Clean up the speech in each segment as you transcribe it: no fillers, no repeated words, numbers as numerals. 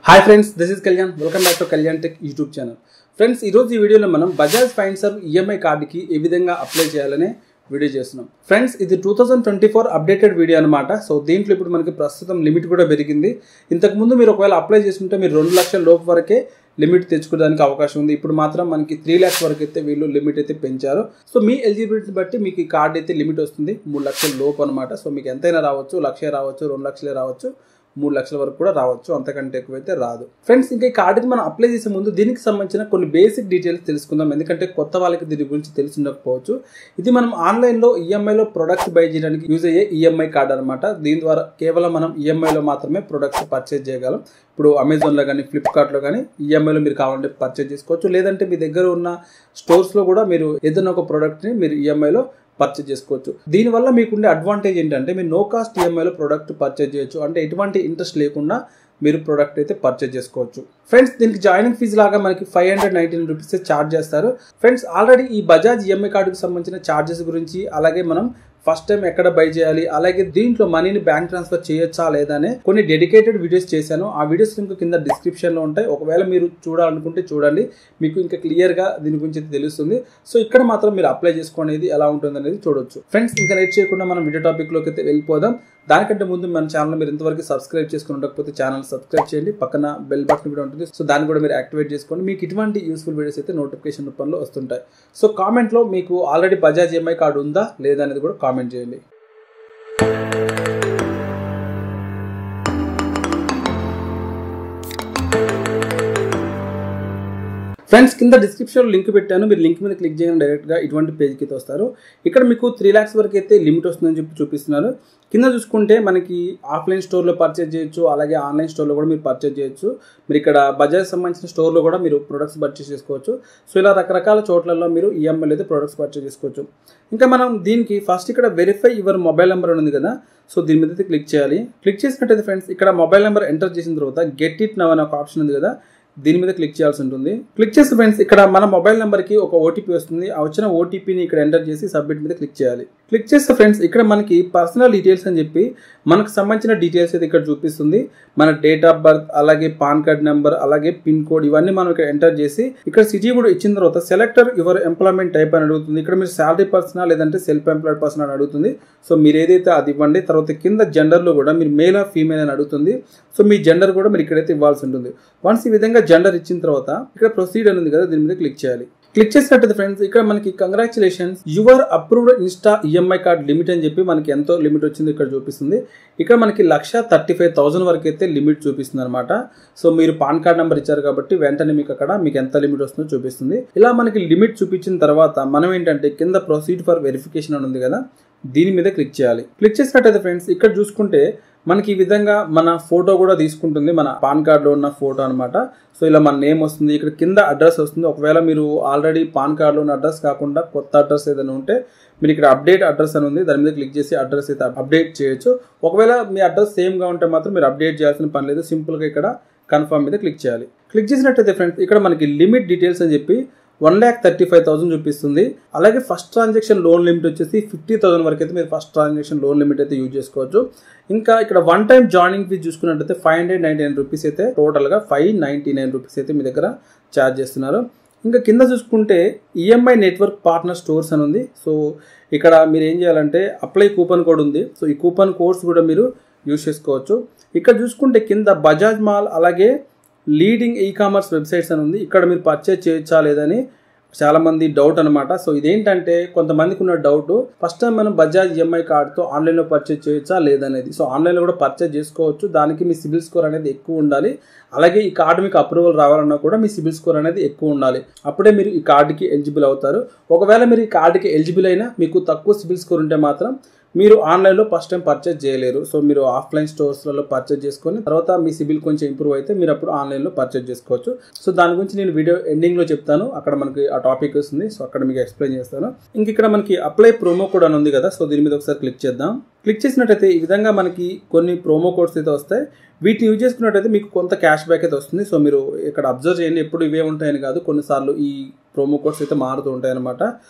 Hi friends, this is Kalyan. Welcome back to Kalyan Tech YouTube channel. Friends, ఈ రోజు ఈ వీడియోలో మనం బజాజ్ ఫైనాన్స్ ఈఎంఐ కార్డుకి ఏ విధంగా అప్లై చేయాలనే వీడియో చేస్తున్నాం. ఫ్రెండ్స్, ఇది 2024 అప్డేటెడ్ వీడియో అనమాట. సో దీంట్లో ఇప్పుడు మనకి ప్రస్తుతం లిమిట్ కూడా పెరిగింది. ఇంతకు ముందు మీరు ఒకవేళ అప్లై చేసుకుంటే మీరు 2 లక్షల లోపు వరకే లిమిట్ తెచ్చుకోవడానికి అవకాశం ఉంది. ఇప్పుడు మాత్రం మనకి 3 lakhs వరకు అయితే వీళ్ళు లిమిట్ అయితే పెంచారు. సో మీ ఎలిజిబిలిటీ బట్టి మీకు ఈ కార్డ్ అయితే లిమిట్ వస్తుంది 3 లక్షల లోపు అనమాట. సో మీకు ఎంతైనా రావచ్చు, 1 లక్ష రావచ్చు, 2 లక్షలే రావచ్చు, 3 లక్షల వరకు కూడా రావచ్చు, అంతకంటే ఎక్కువైతే రాదు. ఫ్రెండ్స్, ఇంకా ఈ కార్డుకి మనం అప్లై చేసే ముందు దీనికి సంబంధించిన కొన్ని బేసిక్ డీటెయిల్స్ తెలుసుకుందాం. ఎందుకంటే కొత్త వాళ్ళకి దీని గురించి తెలిసి ఉండకపోవచ్చు. ఇది మనం ఆన్లైన్లో ఈఎంఐలో ప్రొడక్ట్స్ బై చేయడానికి యూజ్ అయ్యే ఈఎంఐ కార్డ్ అనమాట. దీని ద్వారా కేవలం మనం ఈఎంఐలో మాత్రమే ప్రొడక్ట్స్ పర్చేజ్ చేయగలం. ఇప్పుడు అమెజాన్లో కానీ ఫ్లిప్కార్ట్లో కానీ ఈఎంఐలో మీరు కావాలంటే పర్చేజ్ చేసుకోవచ్చు. లేదంటే మీ దగ్గర ఉన్న స్టోర్స్లో కూడా మీరు ఏదైనా ఒక ప్రోడక్ట్ని మీరు ఈఎంఐలో పర్చేజ్ చేసుకోవచ్చు. దీనివల్ల మీకుండే అడ్వాంటేజ్ ఏంటంటే మీరు నో కాస్ట్ ఈఎంఐలో ప్రోడక్ట్ పర్చేజ్ చేయొచ్చు. అంటే ఎటువంటి ఇంట్రెస్ట్ లేకుండా మీరు ప్రోడక్ట్ అయితే పర్చేజ్ చేసుకోవచ్చు. ఫ్రెండ్స్, దీనికి జాయినింగ్ ఫీజు లాగా మనకి 519 రూపీస్ ఛార్జ్ చేస్తారు. ఫ్రెండ్స్, ఆల్రెడీ ఈ బజాజ్ ఈఎంఐ కార్డుకి సంబంధించిన ఛార్జెస్ గురించి, అలాగే మనం ఫస్ట్ టైం ఎక్కడ బై చేయాలి, అలాగే దీంట్లో మనీని బ్యాంక్ ట్రాన్స్ఫర్ చేయొచ్చా లేదా అనే కొన్ని డెడికేటెడ్ వీడియోస్ చేశాను. ఆ వీడియోస్ లింక్ కింద డిస్క్రిప్షన్లో ఉంటాయి. ఒకవేళ మీరు చూడాలనుకుంటే చూడండి, మీకు ఇంకా క్లియర్గా దీని గురించి తెలుస్తుంది. సో ఇక్కడ మాత్రం మీరు అప్లై చేసుకునేది ఎలా ఉంటుంది అనేది చూడొచ్చు. ఫ్రెండ్స్, ఇంకా లేట్ చేయకుండా మనం వీడియో టాపిక్లోకి అయితే వెళ్ళిపోదాం. దానికంటే ముందు మన ఛానల్ మీరు ఇంతవరకు సబ్స్క్రైబ్ చేసుకుని ఉండకపోతే ఛానల్ సబ్స్క్రైబ్ చేయండి. పక్కన బెల్ బటన్ కూడా ఉంటుంది. సో దాన్ని కూడా మీరు యాక్టివేట్ చేసుకోండి. మీకు ఇటువంటి యూస్ఫుల్ వీడియోస్ అయితే నోటిఫికేషన్ రూపంలో వస్తుంటాయి. సో కామెంట్లో మీకు ఆల్రెడీ బజాజ్ ఈఎంఐ కార్డు ఉందా లేదా అనేది కూడా కామెంట్ చేయండి. ఫ్రెండ్స్, కింద డిస్క్రిప్షన్లో లింక్ పెట్టాను. మీరు లింక్ మీద క్లిక్ చేయడం డైరెక్ట్గా ఇటువంటి పేజ్కి అయితే వస్తారు. ఇక్కడ మీకు 3 lakhs వరకు అయితే లిమిట్ వస్తుందని చెప్పి చూపిస్తున్నారు. కింద చూసుకుంటే మనకి ఆఫ్లైన్ స్టోర్లో పర్చేజ్ చేయొచ్చు, అలాగే ఆన్లైన్ స్టోర్లో కూడా మీరు పర్చేజ్ చేయొచ్చు. మీరు ఇక్కడ బజాజ్ సంబంధించిన స్టోర్లో కూడా మీరు ప్రొడక్ట్స్ పర్చేజ్ చేసుకోవచ్చు. సో ఇలా రకరకాల చోట్లలో మీరు ఈఎంఐలో అయితే ప్రొడక్ట్స్ పర్చేజ్ చేసుకోవచ్చు. ఇంకా మనం దీనికి ఫస్ట్ ఇక్కడ వెరిఫై యువర్ మొబైల్ నెంబర్ ఉంది కదా, సో దీని మీద అయితే క్లిక్ చేయాలి. క్లిక్ చేసినట్టయితే ఫ్రెండ్స్, ఇక్కడ మొబైల్ నెంబర్ ఎంటర్ చేసిన తర్వాత గెట్ ఇట్ నవ్ అనే ఒక ఆప్షన్ ఉంది కదా, దీని మీద క్లిక్ చేయాల్సి ఉంటుంది. క్లిక్ చేస్తే ఫ్రెండ్స్, ఇక్కడ మన మొబైల్ నెంబర్కి ఒక ఓటీపీ వస్తుంది. ఆ వచ్చిన ఓటీపీని ఇక్కడ ఎంటర్ చేసి సబ్మిట్ మీద క్లిక్ చేయాలి. క్లిక్ చేస్తే ఫ్రెండ్స్, ఇక్కడ మనకి పర్సనల్ డీటెయిల్స్ అని చెప్పి మనకు సంబంధించిన డీటెయిల్స్ అయితే ఇక్కడ చూపిస్తుంది. మన డేట్ ఆఫ్ బర్త్, అలాగే పాన్ కార్డ్ నెంబర్, అలాగే పిన్ కోడ్, ఇవన్నీ మనం ఇక్కడ ఎంటర్ చేసి ఇక్కడ సిటీ కూడా ఇచ్చిన తర్వాత సెలెక్టర్ యువర్ ఎంప్లాయ్మెంట్ టైప్ అని అడుగుతుంది. ఇక్కడ మీరు శాలరీ పర్సనా లేదంటే సెల్ఫ్ ఎంప్లాయిడ్ పర్సన్ అని అడుగుతుంది. సో మీరు ఏదైతే అది ఇవ్వండి. తర్వాత కింద జెండర్లో కూడా మీరు మేల్ ఆర్ ఫీమేల్ అని అడుగుతుంది. సో మీ జెండర్ కూడా మీరు ఇక్కడైతే ఇవ్వాల్సి ఉంటుంది. వన్స్ ఈ విధంగా జెండర్ ఇచ్చిన తర్వాత ఇక్కడ ప్రొసీడ్ అని ఉంది కదా, దీని మీద క్లిక్ చేయాలి. క్లిక్ చేసినట్టయితే ఫ్రెండ్స్, ఇక్కడ మనకి congratulations your approved Insta EMI card limit అని చెప్పి మనకి ఎంతో లిమిట్ వచ్చింది ఇక్కడ చూపిస్తుంది. ఇక్కడ మనకి 1,35,000 వరకు అయితే లిమిట్ చూపిస్తుంది అనమాట. సో మీరు పాన్ కార్డ్ నెంబర్ ఇచ్చారు కాబట్టి వెంటనే మీకు అక్కడ మీకు ఎంత లిమిట్ వస్తుందో చూపిస్తుంది. ఇలా మనకి లిమిట్ చూపించిన తర్వాత మనం ఏంటంటే కింద ప్రొసీడ్ ఫర్ వెరిఫికేషన్ అని ఉంది కదా, దీని మీద క్లిక్ చేయాలి. క్లిక్ చేసినట్టయితే ఫ్రెండ్స్, ఇక్కడ చూసుకుంటే మనకి ఈ విధంగా మన ఫోటో కూడా తీసుకుంటుంది, మన పాన్ కార్డులో ఉన్న ఫోటో అనమాట. సో ఇలా మన నేమ్ వస్తుంది, ఇక్కడ కింద అడ్రస్ వస్తుంది. ఒకవేళ మీరు ఆల్రెడీ పాన్ కార్డులో ఉన్న అడ్రస్ కాకుండా కొత్త అడ్రస్ ఏదైనా ఉంటే మీరు ఇక్కడ అప్డేట్ అడ్రస్ అని ఉంది, దాని మీద క్లిక్ చేసి అడ్రస్ అయితే అప్డేట్ చేయొచ్చు. ఒకవేళ మీ అడ్రస్ సేమ్గా ఉంటే మాత్రం మీరు అప్డేట్ చేయాల్సిన పని లేదు. సింపుల్గా ఇక్కడ కన్ఫర్మ్ మీద క్లిక్ చేయాలి. క్లిక్ చేసినట్టయితే ఫ్రెండ్స్, ఇక్కడ మనకి లిమిట్ డీటెయిల్స్ అని చెప్పి 1,35,000 చూపిస్తుంది. అలాగే ఫస్ట్ ట్రాన్సాక్షన్ లోన్ లిమిట్ వచ్చేసి 50,000 వరకు అయితే మీరు ఫస్ట్ ట్రాన్సాక్షన్ లోన్ లిమిట్ అయితే యూజ్ చేసుకోవచ్చు. ఇంకా ఇక్కడ వన్ టైం జాయినింగ్ ఫీజ్ చూసుకున్నట్టయితే 599 రూపీస్ అయితే టోటల్గా 599 రూపీస్ అయితే మీ దగ్గర ఛార్జ్ చేస్తున్నారు. ఇంకా కింద చూసుకుంటే ఈఎంఐ నెట్వర్క్ పార్ట్నర్ స్టోర్స్ అని ఉంది. సో ఇక్కడ మీరు ఏం చేయాలంటే అప్లై కూపన్ కోడ్ ఉంది. సో ఈ కూపన్ కోడ్స్ కూడా మీరు యూజ్ చేసుకోవచ్చు. ఇక్కడ చూసుకుంటే కింద బజాజ్ మాల్, అలాగే లీడింగ్ ఈ కామర్స్ వెబ్సైట్స్ అని ఉంది. ఇక్కడ మీరు పర్చేజ్ చేయొచ్చా లేదని చాలామంది డౌట్ అనమాట. సో ఇదేంటంటే కొంతమందికి ఉన్న డౌట్, ఫస్ట్ టైం మనం బజాజ్ ఈఎంఐ కార్డ్తో ఆన్లైన్లో పర్చేజ్ చేయొచ్చా లేదనేది. సో ఆన్లైన్లో కూడా పర్చేజ్ చేసుకోవచ్చు. దానికి మీ సిబిల్ స్కోర్ అనేది ఎక్కువ ఉండాలి. అలాగే ఈ కార్డు మీకు అప్రూవల్ రావాలన్నా కూడా మీ సిబిల్ స్కోర్ అనేది ఎక్కువ ఉండాలి. అప్పుడే మీరు ఈ కార్డుకి ఎలిజిబుల్ అవుతారు. ఒకవేళ మీరు ఈ కార్డుకి ఎలిజిబుల్ అయినా మీకు తక్కువ సిబిల్ స్కోర్ ఉంటే మాత్రం మీరు ఆన్లైన్లో ఫస్ట్ టైం పర్చేజ్ చేయలేరు. సో మీరు ఆఫ్లైన్ స్టోర్స్లలో పర్చేజ్ చేసుకొని తర్వాత మీ సిబిల్ కొంచెం ఇంప్రూవ్ అయితే మీరు అప్పుడు ఆన్లైన్లో పర్చేజ్ చేసుకోవచ్చు. సో దాని గురించి నేను వీడియో ఎండింగ్లో చెప్తాను. అక్కడ మనకి ఆ టాపిక్ వస్తుంది. సో అక్కడ మీకు ఎక్స్ప్లెయిన్ చేస్తాను. ఇంక ఇక్కడ మనకి అప్లై ప్రోమో కోడ్ అని ఉంది కదా, సో దీని మీద ఒకసారి క్లిక్ చేద్దాం. క్లిక్ చేసినట్టయితే ఈ విధంగా మనకి కొన్ని ప్రోమో కోడ్స్ అయితే వస్తాయి. వీటిని యూజ్ చేసుకున్నట్టయితే మీకు కొంత క్యాష్ బ్యాక్ అయితే వస్తుంది. సో మీరు ఇక్కడ అబ్జర్వ్ చేయండి, ఎప్పుడు ఇవే ఉంటాయని కాదు, కొన్నిసార్లు ఈ ప్రోమో కోడ్స్ అయితే మారుతూ ఉంటాయి అనమాట.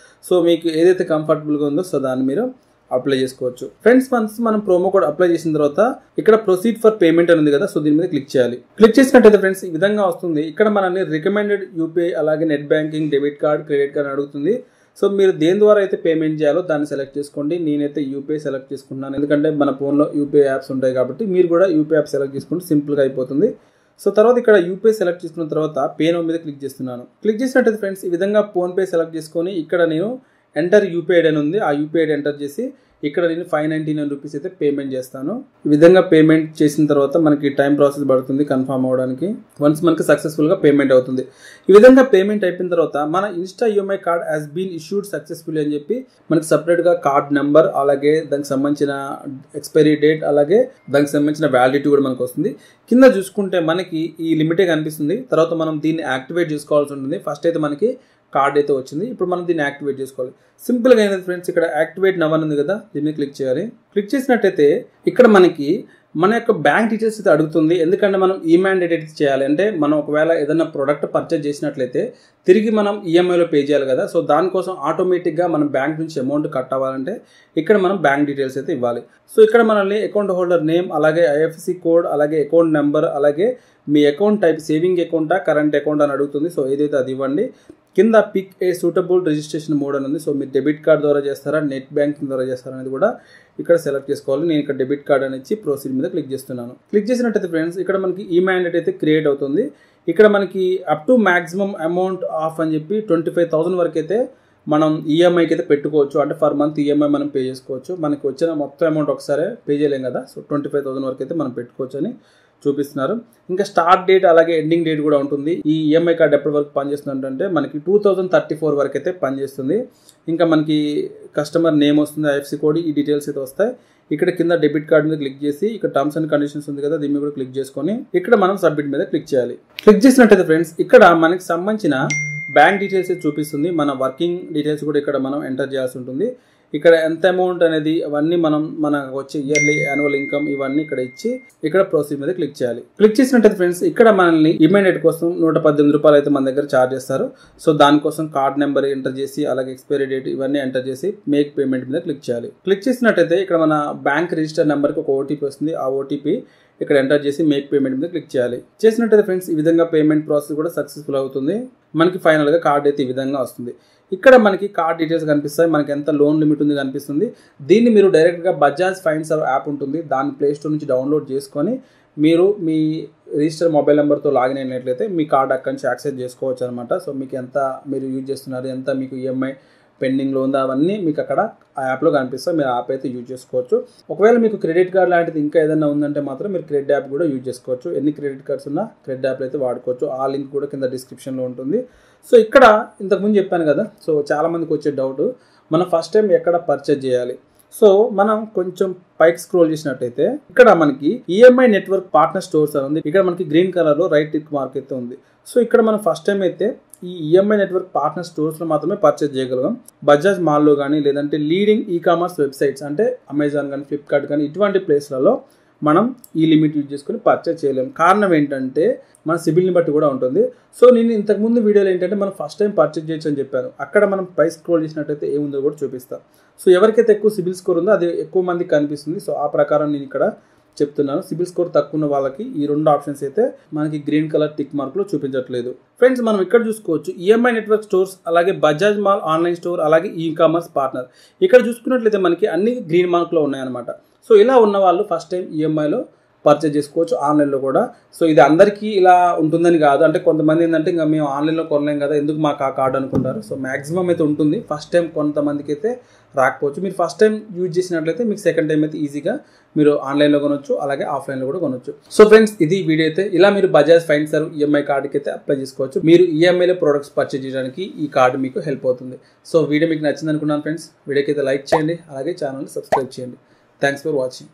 సో మీకు ఏదైతే కంఫర్టబుల్గా ఉందో సో దాన్ని మీరు అప్లై చేసుకోవచ్చు. ఫ్రెండ్స్ వన్స్ మనం ప్రోమో కోడ్ అప్లై చేసిన తర్వాత ఇక్కడ ప్రొసీడ్ ఫర్ పేమెంట్ అని ఉంది కదా, సో దీని మీద క్లిక్ చేయాలి. క్లిక్ చేసినట్టయితే ఫ్రెండ్స్ ఈ విధంగా వస్తుంది. ఇక్కడ మనల్ని రికమెండెడ్ యూపీఐ అలాగే net banking, debit card, credit card అడుగుతుంది. సో మీరు దేని ద్వారా అయితే పేమెంట్ చేయాలో దాన్ని సెలెక్ట్ చేసుకోండి. నేనైతే యూపీఐ సెలెక్ట్ చేసుకుంటున్నాను, ఎందుకంటే మన ఫోన్లో యూపీఐ యాప్స్ ఉంటాయి కాబట్టి మీరు కూడా యూపీఐ యాప్ సెలెక్ట్ చేసుకుంటే సింపుల్గా అయిపోతుంది. సో తర్వాత ఇక్కడ యూపీఐ సెలెక్ట్ చేసుకున్న తర్వాత పే నౌ మీద క్లిక్ చేస్తున్నాను. క్లిక్ చేసినట్టయితే ఫ్రెండ్స్ ఈ విధంగా ఫోన్పే సెలెక్ట్ చేసుకొని ఇక్కడ నేను ఎంటర్ యూపీఐ ఐడి అని ఉంది, ఆ యూపీఐ ఐడి ఎంటర్ చేసి ఇక్కడ నేను 599 రూపీస్ అయితే పేమెంట్ చేస్తాను. ఈ విధంగా పేమెంట్ చేసిన తర్వాత మనకి టైం ప్రాసెస్ పడుతుంది కన్ఫర్మ్ అవ్వడానికి. వన్స్ మనకి సక్సెస్ఫుల్గా పేమెంట్ అవుతుంది. ఈ విధంగా పేమెంట్ అయిపోయిన తర్వాత మన insta EMI card has been issued successfully అని చెప్పి మనకి సపరేట్గా కార్డ్ నెంబర్, అలాగే దానికి సంబంధించిన ఎక్స్పైరీ డేట్, అలాగే దానికి సంబంధించిన వ్యాలిడిటీ కూడా మనకు వస్తుంది. కింద చూసుకుంటే మనకి ఈ లిమిటే కనిపిస్తుంది. తర్వాత మనం దీన్ని యాక్టివేట్ చేసుకోవాల్సి ఉంటుంది. ఫస్ట్ అయితే మనకి కార్డ్ అయితే వచ్చింది, ఇప్పుడు మనం దీన్ని యాక్టివేట్ చేసుకోవాలి. సింపుల్గా అయినది ఫ్రెండ్స్, ఇక్కడ యాక్టివేట్ నవ్ అని ఉంది కదా, దీన్ని క్లిక్ చేయాలి. క్లిక్ చేసినట్టయితే ఇక్కడ మనకి మన యొక్క బ్యాంక్ డీటెయిల్స్ అయితే అడుగుతుంది. ఎందుకంటే మనం ఈమాండేట్ అయితే చేయాలి, అంటే మనం ఒకవేళ ఏదైనా ప్రోడక్ట్ పర్చేజ్ చేసినట్లయితే తిరిగి మనం ఈఎంఐలో పే చేయాలి కదా. సో దానికోసం ఆటోమేటిక్గా మనం బ్యాంక్ నుంచి అమౌంట్ కట్ అవ్వాలంటే ఇక్కడ మనం బ్యాంక్ డీటెయిల్స్ అయితే ఇవ్వాలి. సో ఇక్కడ మనల్ని అకౌంట్ హోల్డర్ నేమ్, అలాగే ఐఎఫ్ఎస్సి కోడ్, అలాగే అకౌంట్ నెంబర్, అలాగే మీ అకౌంట్ టైప్ సేవింగ్ అకౌంటా కరెంట్ అకౌంట్ అని అడుగుతుంది. సో ఏదైతే అది ఇవ్వండి. కింద pick a suitable registration mode అని ఉంది. సో మీరు డెబిట్ కార్డ్ ద్వారా చేస్తారా, నెట్ బ్యాంకింగ్ ద్వారా చేస్తారా అనేది కూడా ఇక్కడ సెలెక్ట్ చేసుకోవాలి. నేను ఇక్కడ డెబిట్ కార్డ్ అని ఇచ్చి ప్రొసీడ్ మీద క్లిక్ చేస్తున్నాను. క్లిక్ చేసినట్టయితే ఫ్రెండ్స్ ఇక్కడ మనకి ఈ మ్యాండేట్ అయితే క్రియేట్ అవుతుంది. ఇక్కడ మనకి up to maximum amount of అని చెప్పి 25,000 వరకు అయితే మనం ఈఎంఐకి అయితే పెట్టుకోవచ్చు. అంటే పర్ మంత్ ఈఎంఐ మనం పే చేసుకోవచ్చు. మనకి వచ్చిన మొత్తం అమౌంట్ ఒకసారి పే చేయలేం కదా, సో 25,000 వరకు అయితే మనం పెట్టుకోవచ్చు అని చూపిస్తున్నారు. ఇంకా స్టార్ట్ డేట్ అలాగే ఎండింగ్ డేట్ కూడా ఉంటుంది. ఈ ఈఎంఐ కార్డ్ ఎప్పటి వరకు పనిచేస్తుంది అంటే మనకి 2034 వరకు అయితే పనిచేస్తుంది. ఇంకా మనకి కస్టమర్ నేమ్ వస్తుంది, ఐఎఫ్ఎస్సి కోడ్, ఈ డీటెయిల్స్ అయితే వస్తాయి. ఇక్కడ కింద డెబిట్ కార్డ్ మీద క్లిక్ చేసి ఇక్కడ టర్మ్స్ అండ్ కండిషన్స్ ఉంది కదా, దీని మీద కూడా క్లిక్ చేసుకొని ఇక్కడ మనం సబ్మిట్ మీద క్లిక్ చేయాలి. క్లిక్ చేసినట్టయితే ఫ్రెండ్స్ ఇక్కడ మనకి సంబంధించిన బ్యాంక్ డీటెయిల్స్ చూపిస్తుంది. మన వర్కింగ్ డీటెయిల్స్ కూడా ఇక్కడ మనం ఎంటర్ చేయాల్సి ఉంటుంది. ఇక్కడ ఎంత అమౌంట్ అనేది అవన్నీ మనం మనకు వచ్చే ఇయర్లీ యాన్యువల్ ఇన్కమ్ ఇవన్నీ ఇక్కడ ఇచ్చి ఇక్కడ ప్రొసీడ్ మీద క్లిక్ చేయాలి. క్లిక్ చేసినట్టయితే ఫ్రెండ్స్ ఇక్కడ మనల్ని ఇమీడియట్ కోసం 118 రూపాయలు అయితే మన దగ్గర ఛార్జ్ చేస్తారు. సో దానికోసం కార్డ్ నెంబర్ ఎంటర్ చేసి అలాగే ఎక్స్పైరీ డేట్ ఇవన్నీ ఎంటర్ చేసి మేక్ పేమెంట్ మీద క్లిక్ చేయాలి. క్లిక్ చేసినట్టయితే ఇక్కడ మన బ్యాంక్ రిజిస్టర్ నెంబర్కి ఒక ఓటీపీ వస్తుంది. ఆ ఓటీపీ ఇక్కడ ఎంటర్ చేసి మేక్ పేమెంట్ మీద క్లిక్ చేయాలి. చేసినట్టయితే ఫ్రెండ్స్ ఈ విధంగా పేమెంట్ ప్రాసెస్ కూడా సక్సెస్ఫుల్ అవుతుంది. మనకి ఫైనల్గా కార్డ్ అయితే ఈ విధంగా వస్తుంది. ఇక్కడ మనకి కార్డ్ డీటెయిల్స్ కనిపిస్తాయి, మనకి ఎంత లోన్ లిమిట్ ఉంది కనిపిస్తుంది. దీన్ని మీరు డైరెక్ట్గా బజాజ్ ఫైన్ సర్వ్ యాప్ ఉంటుంది, దాన్ని ప్లే స్టోర్ నుంచి డౌన్లోడ్ చేసుకొని మీరు మీ రిజిస్టర్ మొబైల్ నెంబర్తో లాగిన్ అయినట్లయితే మీ కార్డ్ అక్కడి నుంచి యాక్సెస్ చేసుకోవచ్చు అనమాట. సో మీకు ఎంత మీరు యూజ్ చేస్తున్నారు, ఎంత మీకు ఈఎంఐ పెండింగ్లో ఉందా అవన్నీ మీకు అక్కడ ఆ యాప్లో కనిపిస్తాయి. మీరు యాప్ అయితే యూజ్ చేసుకోవచ్చు. ఒకవేళ మీకు క్రెడిట్ కార్డ్ లాంటిది ఇంకా ఏదైనా ఉందంటే మాత్రం మీరు క్రెడిట్ యాప్ కూడా యూజ్ చేసుకోవచ్చు. ఎన్ని క్రెడిట్ కార్డ్స్ ఉన్నా క్రెడిట్ యాప్లో అయితే వాడుకోవచ్చు. ఆ లింక్ కూడా కింద డిస్క్రిప్షన్లో ఉంటుంది. సో ఇక్కడ ఇంతకుముందు చెప్పాను కదా, సో చాలామందికి వచ్చే డౌట్ మనం ఫస్ట్ టైం ఎక్కడ పర్చేజ్ చేయాలి. సో మనం కొంచెం పైకి స్క్రోల్ చేసినట్టయితే ఇక్కడ మనకి ఈఎంఐ నెట్వర్క్ పార్ట్నర్ స్టోర్స్ అని ఉంది. ఇక్కడ మనకి గ్రీన్ కలర్లో రైట్ టిక్ మార్క్ అయితే ఉంది. సో ఇక్కడ మనం ఫస్ట్ టైం అయితే ఈ ఈఎంఐ నెట్వర్క్ పార్ట్నర్ స్టోర్స్లో మాత్రమే పర్చేజ్ చేయగలం. బజాజ్ మాల్లో కానీ లేదంటే లీడింగ్ ఈ కామర్స్ వెబ్సైట్స్ అంటే అమెజాన్ కానీ ఫ్లిప్కార్ట్ కానీ ఇటువంటి ప్లేస్లలో మనం ఈ లిమిట్ యూజ్ చేసుకుని పర్చేజ్ చేయలేము. కారణం ఏంటంటే మన సిబిల్ని బట్టి కూడా ఉంటుంది. సో నేను ఇంతకుముందు వీడియోలో ఏంటంటే మనం ఫస్ట్ టైం పర్చేజ్ చేయొచ్చు అని చెప్పాను. అక్కడ మనం పై స్క్రోల్ చేసినట్టయితే ఏముందో కూడా చూపిస్తాను. సో ఎవరికైతే ఎక్కువ సిబిల్ స్కోర్ ఉందో అది ఎక్కువ మందికి కనిపిస్తుంది. సో ఆ ప్రకారం నేను ఇక్కడ చెప్తున్నాను. సిబిల్ స్కోర్ తక్కువ ఉన్న వాళ్ళకి ఈ రెండు ఆప్షన్స్ అయితే మనకి గ్రీన్ కలర్ టిక్ మార్క్లో చూపించట్లేదు. ఫ్రెండ్స్ మనం ఇక్కడ చూసుకోవచ్చు ఈఎంఐ నెట్వర్క్ స్టోర్స్, అలాగే బజాజ్ మాల్ ఆన్లైన్ స్టోర్, అలాగే ఈ కామర్స్ పార్ట్నర్. ఇక్కడ చూసుకున్నట్లయితే మనకి అన్ని గ్రీన్ మార్క్లో ఉన్నాయన్నమాట. సో ఇలా ఉన్న వాళ్ళు ఫస్ట్ టైం ఈఎంఐలో పర్చేజ్ చేసుకోవచ్చు, ఆన్లైన్లో కూడా. సో ఇది అందరికీ ఇలా ఉంటుందని కాదు, అంటే కొంతమంది ఏంటంటే ఇంకా మేము ఆన్లైన్లో కొనలేం కదా ఎందుకు మాకు ఆ కార్డు అనుకుంటారు. సో మ్యాక్సిమం అయితే ఉంటుంది. ఫస్ట్ టైం కొంతమందికి అయితే రాకపోవచ్చు. మీరు ఫస్ట్ టైం యూజ్ చేసినట్లయితే మీకు సెకండ్ టైం అయితే ఈజీగా మీరు ఆన్లైన్లో కొనొచ్చు, అలాగే ఆఫ్లైన్లో కూడా కొనొచ్చు. సో ఫ్రెండ్స్ ఇది వీడియో అయితే ఇలా మీరు బజాజ్ ఫైన్ సర్వ్ ఈఎంఐ కార్డుకి అయితే అప్లై చేసుకోవచ్చు. మీరు ఈఎంఐలో ప్రొడక్ట్స్ పర్చేజ్ చేయడానికి ఈ కార్డు మీకు హెల్ప్ అవుతుంది. సో వీడియో మీకు నచ్చింది అనుకున్నాను ఫ్రెండ్స్. వీడియోకి అయితే లైక్ చేయండి, అలాగే ఛానల్ని సబ్స్క్రైబ్ చేయండి. Thanks for watching.